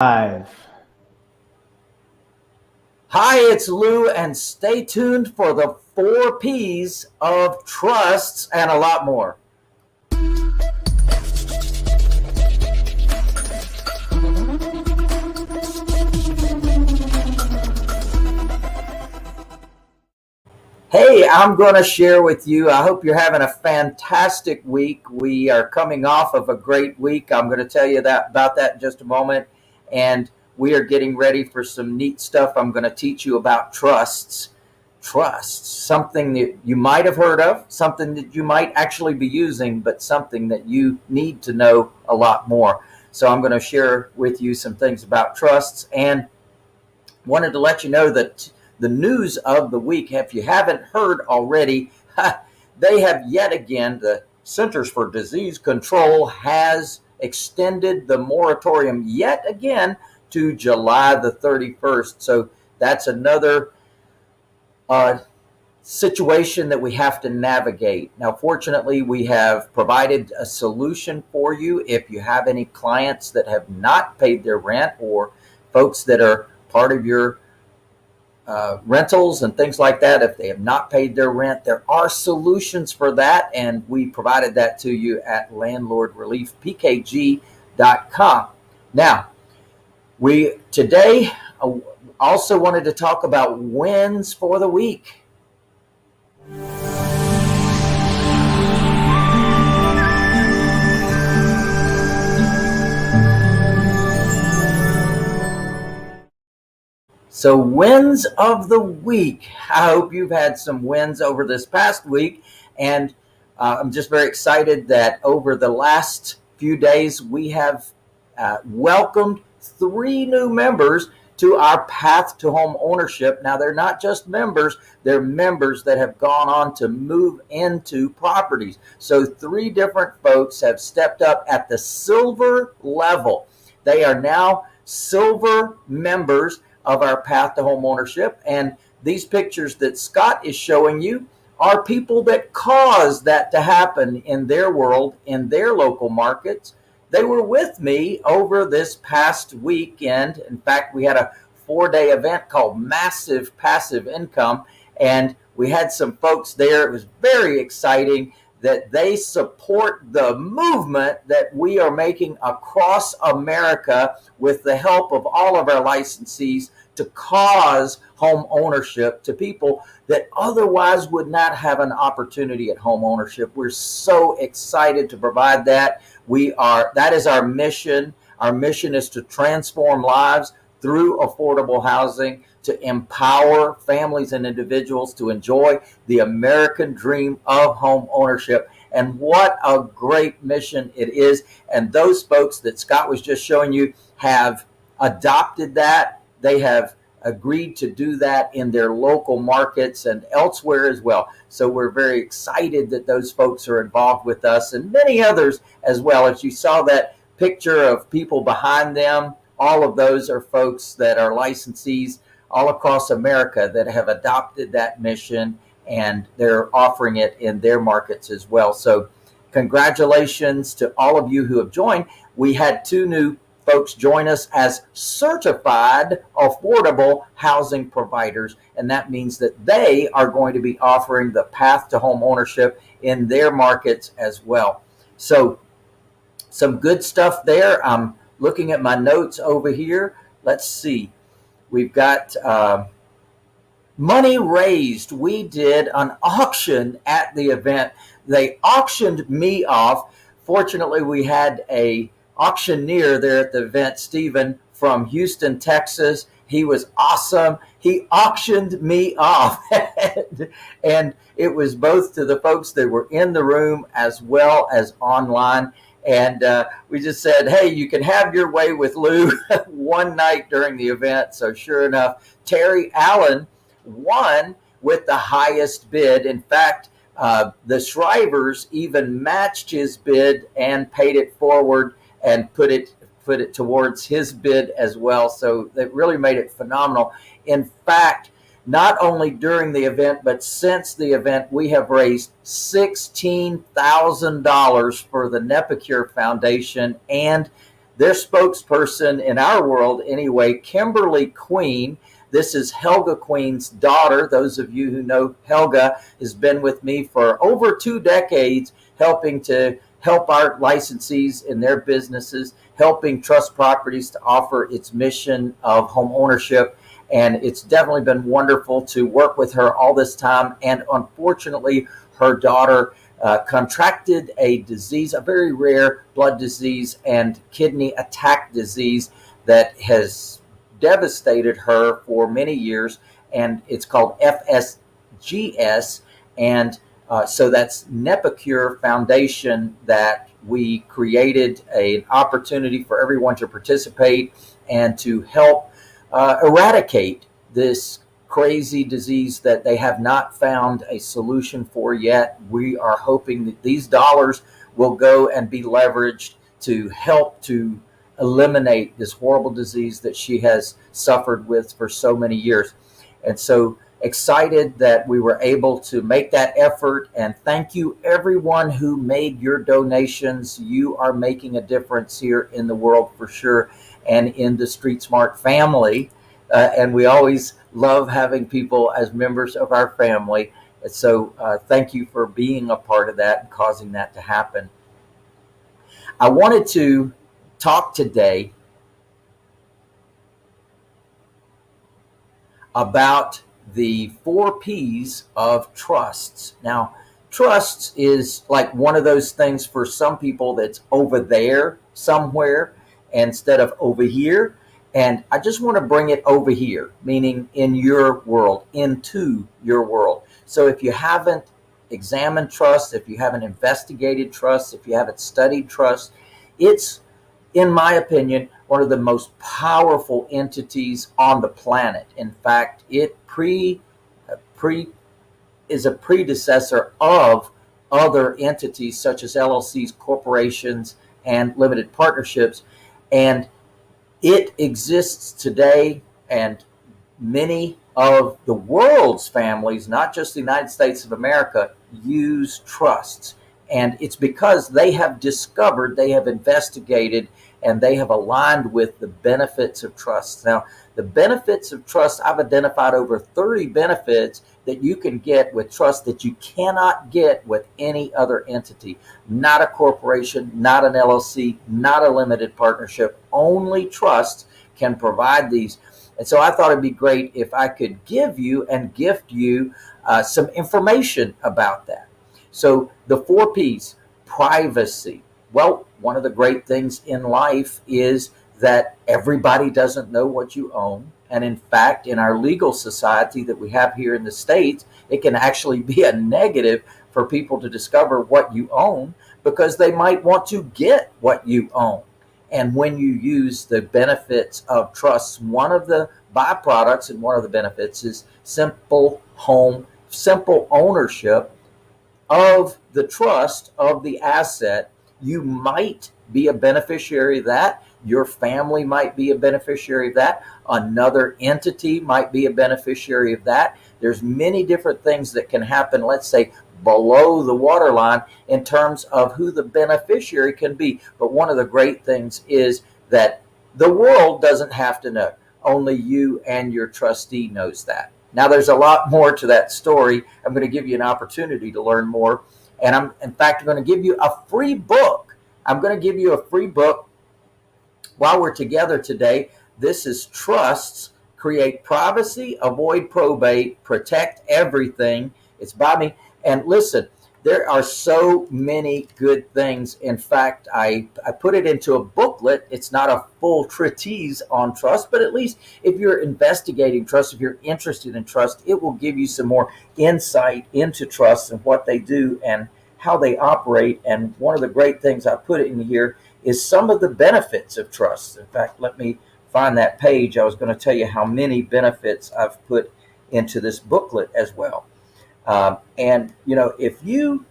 Five. Hi, it's Lou, and stay tuned for the 4 P's of trusts and a lot more. Hey, I'm going to share with you. I hope you're having a fantastic week. We are coming off of a great week. I'm going to tell you about that in just a moment. And we are getting ready for some neat stuff. I'm going to teach you about trusts. Trusts, something that you might have heard of, something that you might actually be using, but something that you need to know a lot more. So I'm going to share with you some things about trusts, and wanted to let you know that the news of the week, if you haven't heard already, they have yet again, the Centers for Disease Control has extended the moratorium yet again to July the 31st. So that's another situation that we have to navigate. Now, fortunately, we have provided a solution for you. If you have any clients that have not paid their rent, or folks that are part of your rentals and things like that, if they have not paid their rent, there are solutions for that, and we provided that to you at landlordreliefpkg.com. Now, we today also wanted to talk about wins for the week. So, wins of the week. I hope you've had some wins over this past week. And I'm just very excited that over the last few days, we have welcomed 3 new members to our path to home ownership. Now, they're not just members, they're members that have gone on to move into properties. So 3 different folks have stepped up at the silver level. They are now silver members of our path to home ownership. And these pictures that Scott is showing you are people that caused that to happen in their world, in their local markets. They were with me over this past weekend. In fact, we had a 4-day event called Massive Passive Income, and we had some folks there. It was very exciting that they support the movement that we are making across America with the help of all of our licensees to cause home ownership to people that otherwise would not have an opportunity at home ownership. We're so excited to provide that. That is our mission. Our mission is to transform lives through affordable housing, to empower families and individuals to enjoy the American dream of home ownership. And what a great mission it is. And those folks that Scott was just showing you have adopted that. They have agreed to do that in their local markets and elsewhere as well. So we're very excited that those folks are involved with us, and many others as well. As you saw that picture of people behind them, all of those are folks that are licensees all across America that have adopted that mission, and they're offering it in their markets as well. So congratulations to all of you who have joined. We had 2 new folks join us as certified affordable housing providers, and that means that they are going to be offering the path to home ownership in their markets as well. So some good stuff there. I'm looking at my notes over here. Let's see. We've got money raised. We did an auction at the event. They auctioned me off. Fortunately, we had a auctioneer there at the event, Stephen from Houston, Texas. He was awesome. He auctioned me off. And it was both to the folks that were in the room as well as online. And we just said, hey, you can have your way with Lou one night during the event. So sure enough, Terry Allen won with the highest bid. In fact, the Shrivers even matched his bid and paid it forward and put it towards his bid as well. So they really made it phenomenal. In fact, not only during the event, but since the event, we have raised $16,000 for the Nepa Cure Foundation and their spokesperson in our world anyway, Kimberly Queen. This is Helga Queen's daughter. Those of you who know Helga has been with me for over 2 decades, helping to help our licensees in their businesses, helping Trust Properties to offer its mission of home ownership. And it's definitely been wonderful to work with her all this time. And unfortunately, her daughter contracted a disease, a very rare blood disease and kidney attack disease that has devastated her for many years. And it's called FSGS. And so that's Nepa Cure Foundation, that we created an opportunity for everyone to participate and to help eradicate this crazy disease that they have not found a solution for yet. We are hoping that these dollars will go and be leveraged to help to eliminate this horrible disease that she has suffered with for so many years. And so excited that we were able to make that effort. And thank you everyone who made your donations. You are making a difference here in the world for sure, and in the Street Smart family. And we always love having people as members of our family. And so thank you for being a part of that and causing that to happen. I wanted to talk today about the 4 P's of trusts. Now, trusts is like one of those things for some people that's over there somewhere instead of over here. And I just want to bring it over here, meaning in your world, into your world. So if you haven't examined trust, if you haven't investigated trust, if you haven't studied trust, it's, in my opinion, one of the most powerful entities on the planet. In fact, it is a predecessor of other entities such as LLCs, corporations, and limited partnerships. And it exists today, and many of the world's families, not just the United States of America, use trusts. And it's because they have discovered, they have investigated, and they have aligned with the benefits of trust. Now, the benefits of trust, I've identified over 30 benefits that you can get with trust that you cannot get with any other entity. Not a corporation, not an LLC, not a limited partnership. Only trust can provide these. And so I thought it'd be great if I could give you and gift you some information about that. So the 4 P's, privacy. Well, one of the great things in life is that everybody doesn't know what you own. And in fact, in our legal society that we have here in the States, it can actually be a negative for people to discover what you own, because they might want to get what you own. And when you use the benefits of trusts, one of the byproducts and one of the benefits is simple ownership of the trust, of the asset. You might be a beneficiary of that. Your family might be a beneficiary of that. Another entity might be a beneficiary of that. There's many different things that can happen, let's say, below the waterline in terms of who the beneficiary can be. But one of the great things is that the world doesn't have to know. Only you and your trustee knows that. Now, there's a lot more to that story. I'm going to give you an opportunity to learn more. And I'm going to give you a free book. I'm going to give you a free book while we're together today. This is Trusts, Create Privacy, Avoid Probate, Protect Everything. It's by me. And listen, there are so many good things. In fact, I put it into a booklet. It's not a full treatise on trust, but at least if you're investigating trust, if you're interested in trust, it will give you some more insight into trust and what they do and how they operate. And one of the great things I put in here is some of the benefits of trust. In fact, let me find that page. I was going to tell you how many benefits I've put into this booklet as well. And you know, if you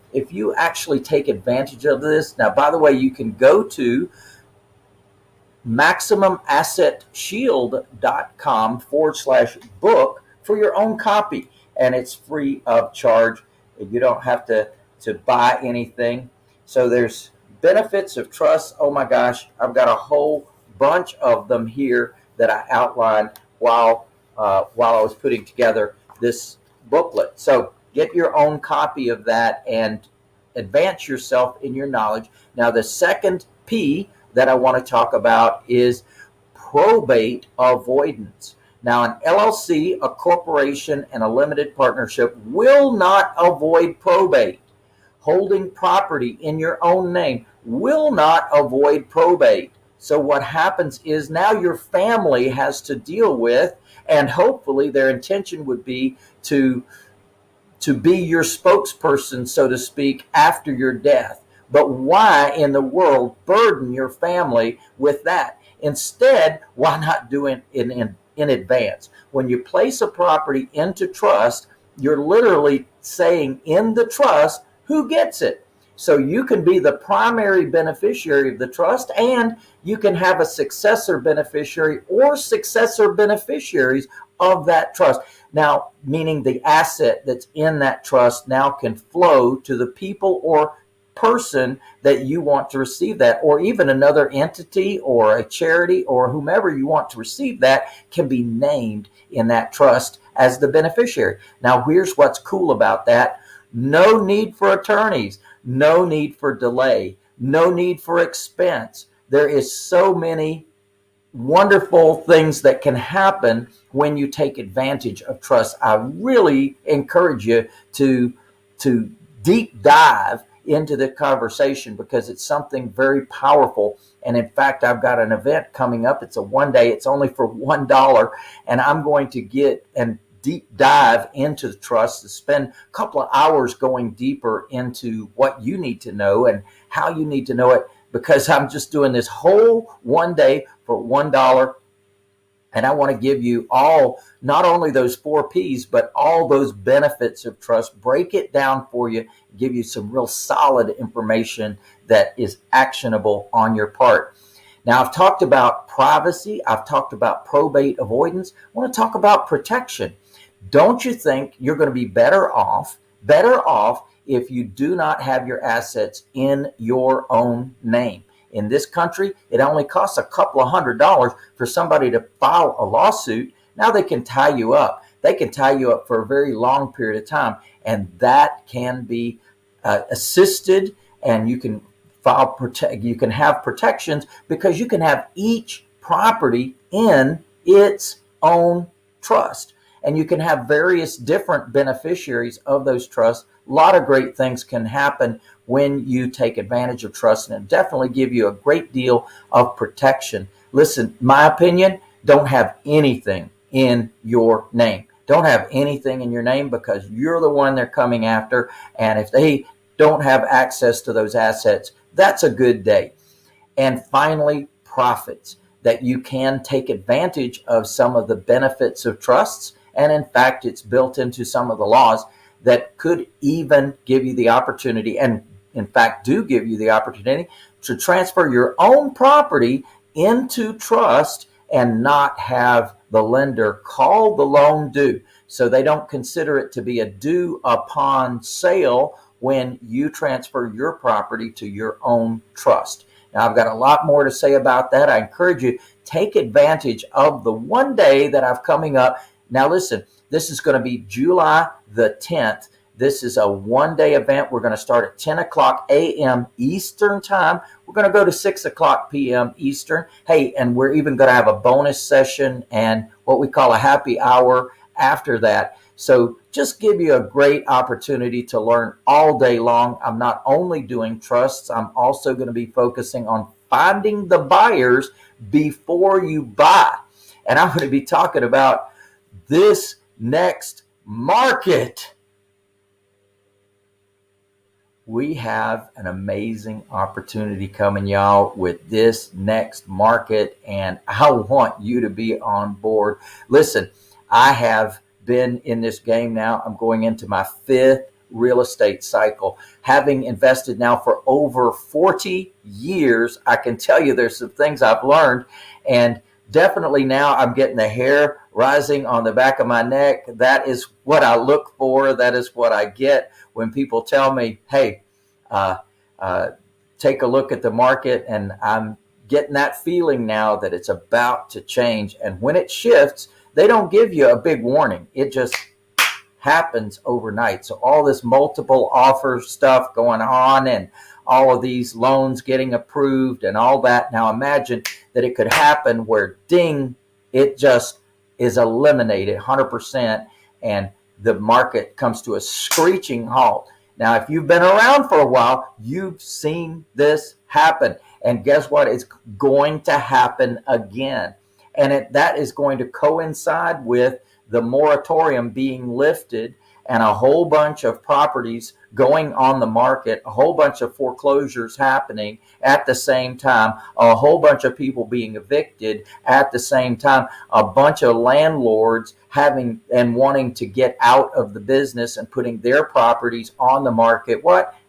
actually take advantage of this, now, by the way, you can go to MaximumAssetShield.com/book for your own copy, and it's free of charge. You don't have to buy anything. So there's benefits of trust. Oh my gosh, I've got a whole bunch of them here that I outlined while I was putting together this booklet. So get your own copy of that and advance yourself in your knowledge. Now, the second P that I want to talk about is probate avoidance. Now, an LLC, a corporation, and a limited partnership will not avoid probate. Holding property in your own name will not avoid probate. So what happens is now your family has to deal with, and hopefully their intention would be to be your spokesperson, so to speak, after your death. But why in the world burden your family with that? Instead, why not do it in advance? When you place a property into trust, you're literally saying in the trust who gets it. So you can be the primary beneficiary of the trust, and you can have a successor beneficiary or successor beneficiaries of that trust. Now, meaning the asset that's in that trust now can flow to the people or person that you want to receive that, or even another entity or a charity or whomever you want to receive that can be named in that trust as the beneficiary. Now, here's what's cool about that. No need for attorneys, no need for delay, no need for expense. There is so many wonderful things that can happen when you take advantage of trust. I really encourage you to deep dive into the conversation because it's something very powerful. And in fact, I've got an event coming up. It's a one day, it's only for $1. And I'm going to get and deep dive into the trust, to spend a couple of hours going deeper into what you need to know and how you need to know it, because I'm just doing this whole one day for $1. And I want to give you all, not only those 4 P's, but all those benefits of trust, break it down for you, give you some real solid information that is actionable on your part. Now, I've talked about privacy. I've talked about probate avoidance. I want to talk about protection. Don't you think you're going to be better off if you do not have your assets in your own name? In this country, it only costs a couple of $100s for somebody to file a lawsuit. Now they can tie you up. They can tie you up for a very long period of time, and that can be assisted, and you can you can have protections because you can have each property in its own trust, and you can have various different beneficiaries of those trusts. A lot of great things can happen when you take advantage of trust, and it definitely give you a great deal of protection. Listen, my opinion, don't have anything in your name. Don't have anything in your name, because you're the one they're coming after, and if they don't have access to those assets, that's a good day. And finally, profits, that you can take advantage of some of the benefits of trusts. And in fact, it's built into some of the laws that could even give you the opportunity, and in fact do give you the opportunity, to transfer your own property into trust and not have the lender call the loan due. So they don't consider it to be a due upon sale when you transfer your property to your own trust. Now, I've got a lot more to say about that. I encourage you, take advantage of the one day that I've coming up. Now, listen, this is going to be July the 10th. This is a one-day event. We're going to start at 10 o'clock a.m. Eastern time. We're going to go to 6 o'clock p.m. Eastern. Hey, and we're even going to have a bonus session and what we call a happy hour after that. So just give you a great opportunity to learn all day long. I'm not only doing trusts, I'm also going to be focusing on finding the buyers before you buy. And I'm going to be talking about this next market. We have an amazing opportunity coming, y'all, with this next market, and I want you to be on board. Listen, I have been in this game now. I'm going into my 5th real estate cycle. Having invested now for over 40 years, I can tell you there's some things I've learned, and definitely now I'm getting the hair rising on the back of my neck. That is what I look for. That is what I get when people tell me, hey, take a look at the market, and I'm getting that feeling now that it's about to change. And when it shifts, they don't give you a big warning. It just happens overnight. So all this multiple offer stuff going on, and all of these loans getting approved and all that. Now imagine that it could happen where ding, it just is eliminated 100%, and the market comes to a screeching halt. Now, if you've been around for a while, you've seen this happen. And guess what? It's going to happen again. And that is going to coincide with the moratorium being lifted and a whole bunch of properties going on the market, a whole bunch of foreclosures happening at the same time, a whole bunch of people being evicted at the same time, a bunch of landlords having and wanting to get out of the business and putting their properties on the market,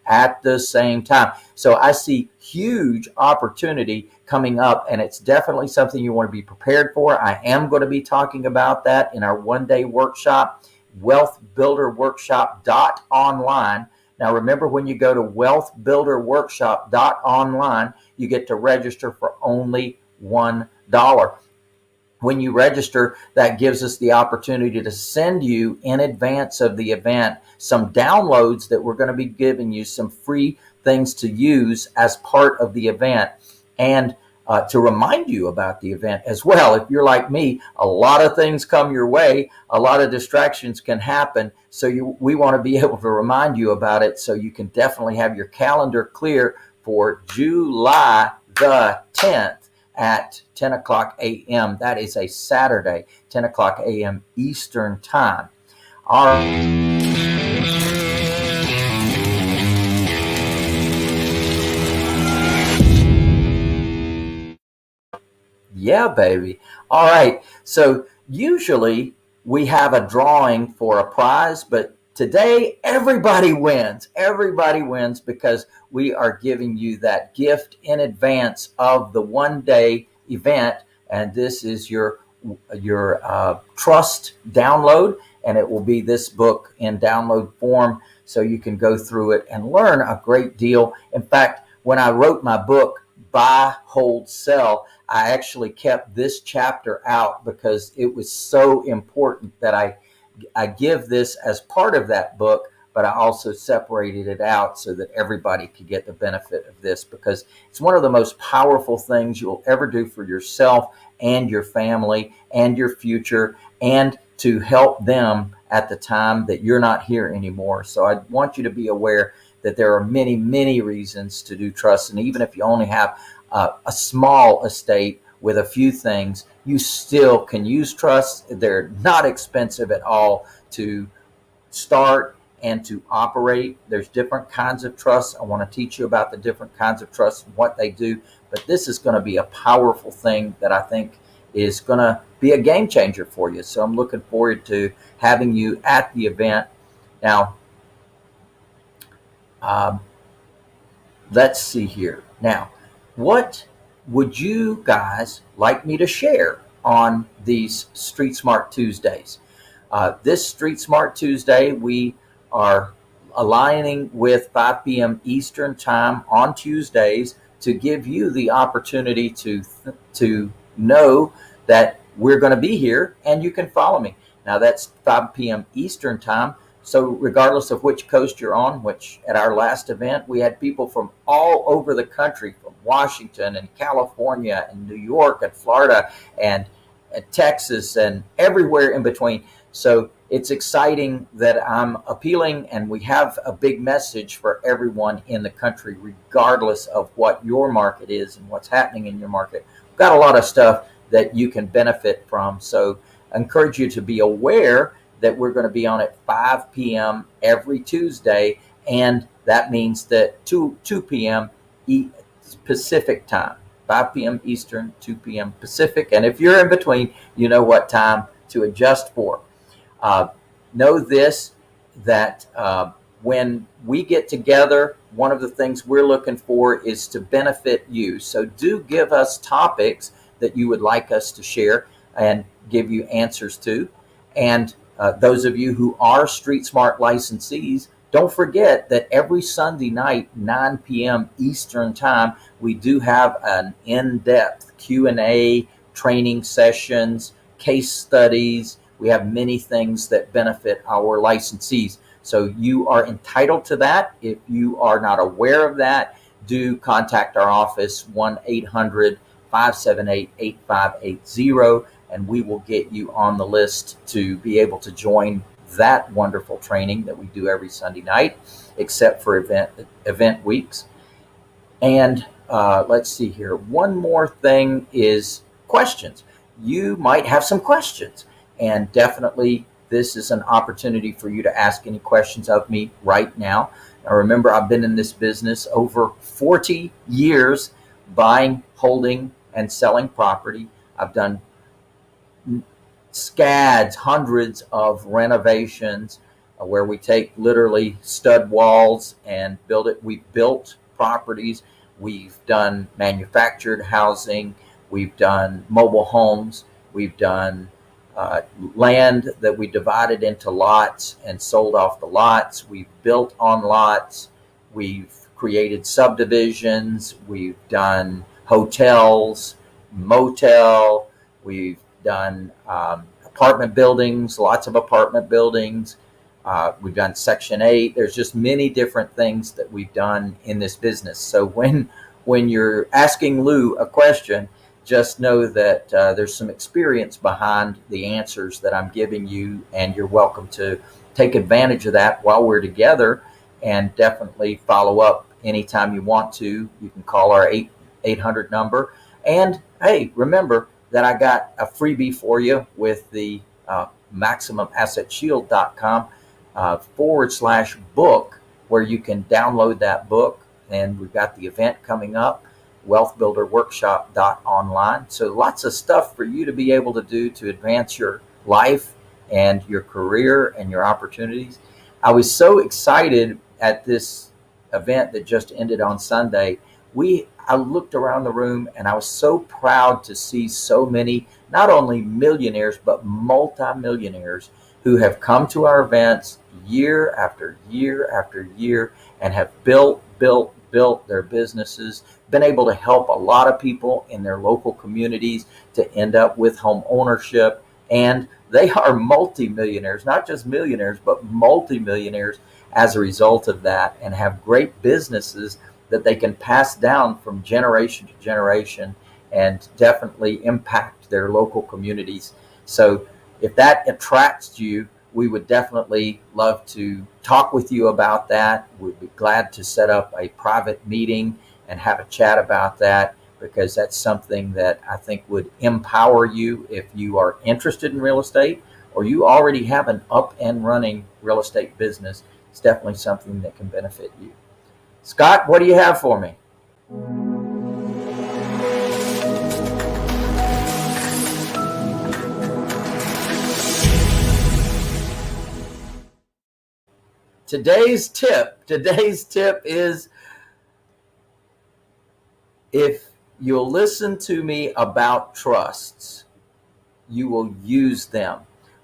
at the same time. So I see huge opportunity coming up, and it's definitely something you want to be prepared for. I am going to be talking about that in our one-day workshop, wealthbuilderworkshop.online. Now remember, when you go to wealthbuilderworkshop.online, you get to register for only $1. When you register, that gives us the opportunity to send you, in advance of the event, some downloads that we're going to be giving you, some free things to use as part of the event, and to remind you about the event as well. If you're like me, a lot of things come your way, a lot of distractions can happen, so we want to be able to remind you about it, so you can definitely have your calendar clear for July the 10th. At 10 o'clock a.m. That is a Saturday, 10 o'clock a.m. Eastern Time. All right. Yeah, baby. All right. So usually we have a drawing for a prize, but today everybody wins. Everybody wins because we are giving you that gift in advance of the one-day event, and this is your trust download, and it will be this book in download form, so you can go through it and learn a great deal. In fact, when I wrote my book, Buy, Hold, Sell, I actually kept this chapter out because it was so important that I give this as part of that book, but I also separated it out so that everybody could get the benefit of this, because it's one of the most powerful things you'll ever do for yourself and your family and your future, and to help them at the time that you're not here anymore. So I want you to be aware that there are many, many reasons to do trust. And even if you only have a small estate with a few things, you still can use trusts. They're not expensive at all to start and to operate. There's different kinds of trusts. I want to teach you about the different kinds of trusts and what they do. But this is going to be a powerful thing that I think is going to be a game changer for you. So I'm looking forward to having you at the event. Now, let's see here. Now, what would you guys like me to share on these Street Smart Tuesdays? This Street Smart Tuesday, we are aligning with 5 p.m. Eastern Time on Tuesdays to give you the opportunity to know that we're going to be here and you can follow me. Now that's 5 p.m. Eastern Time. So regardless of which coast you're on, which at our last event, we had people from all over the country, from Washington and California and New York and Florida and Texas and everywhere in between. So it's exciting that I'm appealing, and we have a big message for everyone in the country, regardless of what your market is and what's happening in your market. We've got a lot of stuff that you can benefit from. So I encourage you to be aware that we're going to be on at 5 p.m. every Tuesday, and that means that 2 p.m. Pacific time, 5 p.m. Eastern, 2 p.m. Pacific, and if you're in between, you know what time to adjust for. Know this, that when we get together, one of the things we're looking for is to benefit you. So do give us topics that you would like us to share and give you answers to. And those of you who are Street Smart licensees, don't forget that every Sunday night, 9 p.m. Eastern Time, we do have an in-depth Q&A, training sessions, case studies. We have many things that benefit our licensees. So you are entitled to that. If you are not aware of that, do contact our office, 1-800-578-8580, and we will get you on the list to be able to join that wonderful training that we do every Sunday night, except for event weeks. And let's see here. One more thing is questions. You might have some questions, and definitely this is an opportunity for you to ask any questions of me right now. Now, remember, I've been in this business over 40 years, buying, holding, and selling property. I've done scads, hundreds of renovations where we take literally stud walls and build it. We've built properties. We've done manufactured housing. We've done mobile homes. We've done land that we divided into lots and sold off the lots. We've built on lots. We've created subdivisions. We've done hotels, motel. We've done apartment buildings, lots of apartment buildings. We've done Section 8. There's just many different things that we've done in this business. So when you're asking Lou a question, just know that there's some experience behind the answers that I'm giving you, and you're welcome to take advantage of that while we're together, and definitely follow up anytime you want to. You can call our 800 number. And hey, remember that I got a freebie for you with the MaximumAssetShield.com /book, where you can download that book. And we've got the event coming up, wealthbuilderworkshop.online. So lots of stuff for you to be able to do to advance your life and your career and your opportunities. I was so excited at this event that just ended on Sunday. I looked around the room and I was so proud to see so many, not only millionaires, but multimillionaires who have come to our events year after year after year and have built their businesses, been able to help a lot of people in their local communities to end up with home ownership. And they are multimillionaires, not just millionaires, but multimillionaires as a result of that, and have great businesses that they can pass down from generation to generation and definitely impact their local communities. So if that attracts you, we would definitely love to talk with you about that. We'd be glad to set up a private meeting and have a chat about that, because that's something that I think would empower you if you are interested in real estate, or you already have an up and running real estate business. It's definitely something that can benefit you. Scott, what do you have for me? Today's tip is, if you'll listen to me about trusts, you will use them.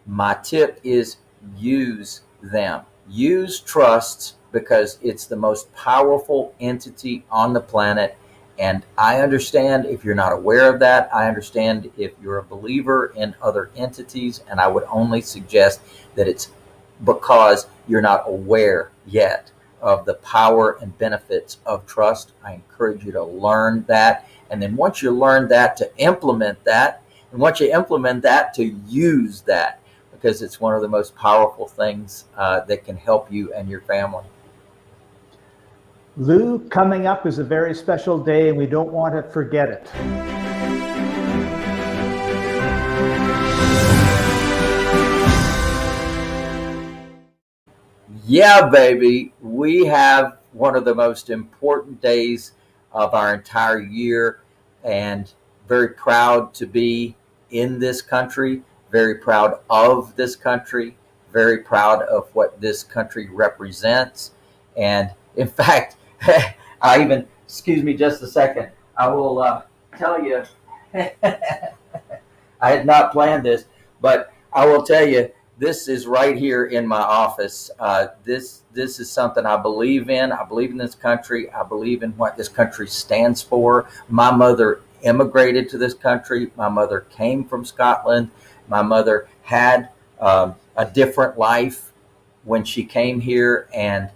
My tip is use them. Use trusts, because it's the most powerful entity on the planet. And I understand if you're not aware of that. I understand if you're a believer in other entities, and I would only suggest that it's because you're not aware yet of the power and benefits of trust. I encourage you to learn that. And then once you learn that, to implement that. And once you implement that, to use that, because it's one of the most powerful things that can help you and your family. Lou, coming up is a very special day, and we don't want to forget it. Yeah, baby, we have one of the most important days of our entire year, and very proud to be in this country, very proud of this country, very proud of what this country represents. And in fact, excuse me just a second, I will tell you, I had not planned this, but I will tell you this is right here in my office. This is something I believe in. I believe in this country. I believe in what this country stands for. My mother immigrated to this country. My mother came from Scotland. My mother had a different life when she came here, and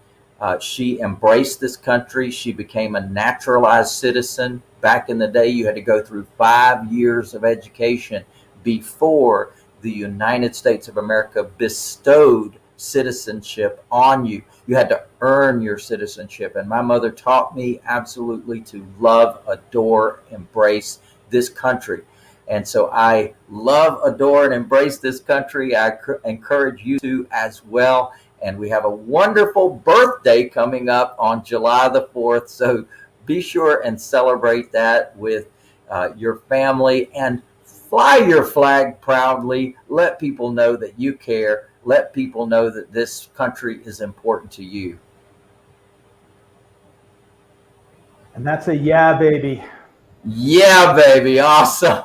she embraced this country. She became a naturalized citizen. Back in the day, you had to go through 5 years of education before the United States of America bestowed citizenship on you. You had to earn your citizenship. And my mother taught me absolutely to love, adore, embrace this country. And so I love, adore, and embrace this country. I encourage you to as well. And we have a wonderful birthday coming up on July the 4th. So be sure and celebrate that with your family, and fly your flag proudly. Let people know that you care. Let people know that this country is important to you. And that's a yeah, baby. Yeah, baby. Awesome.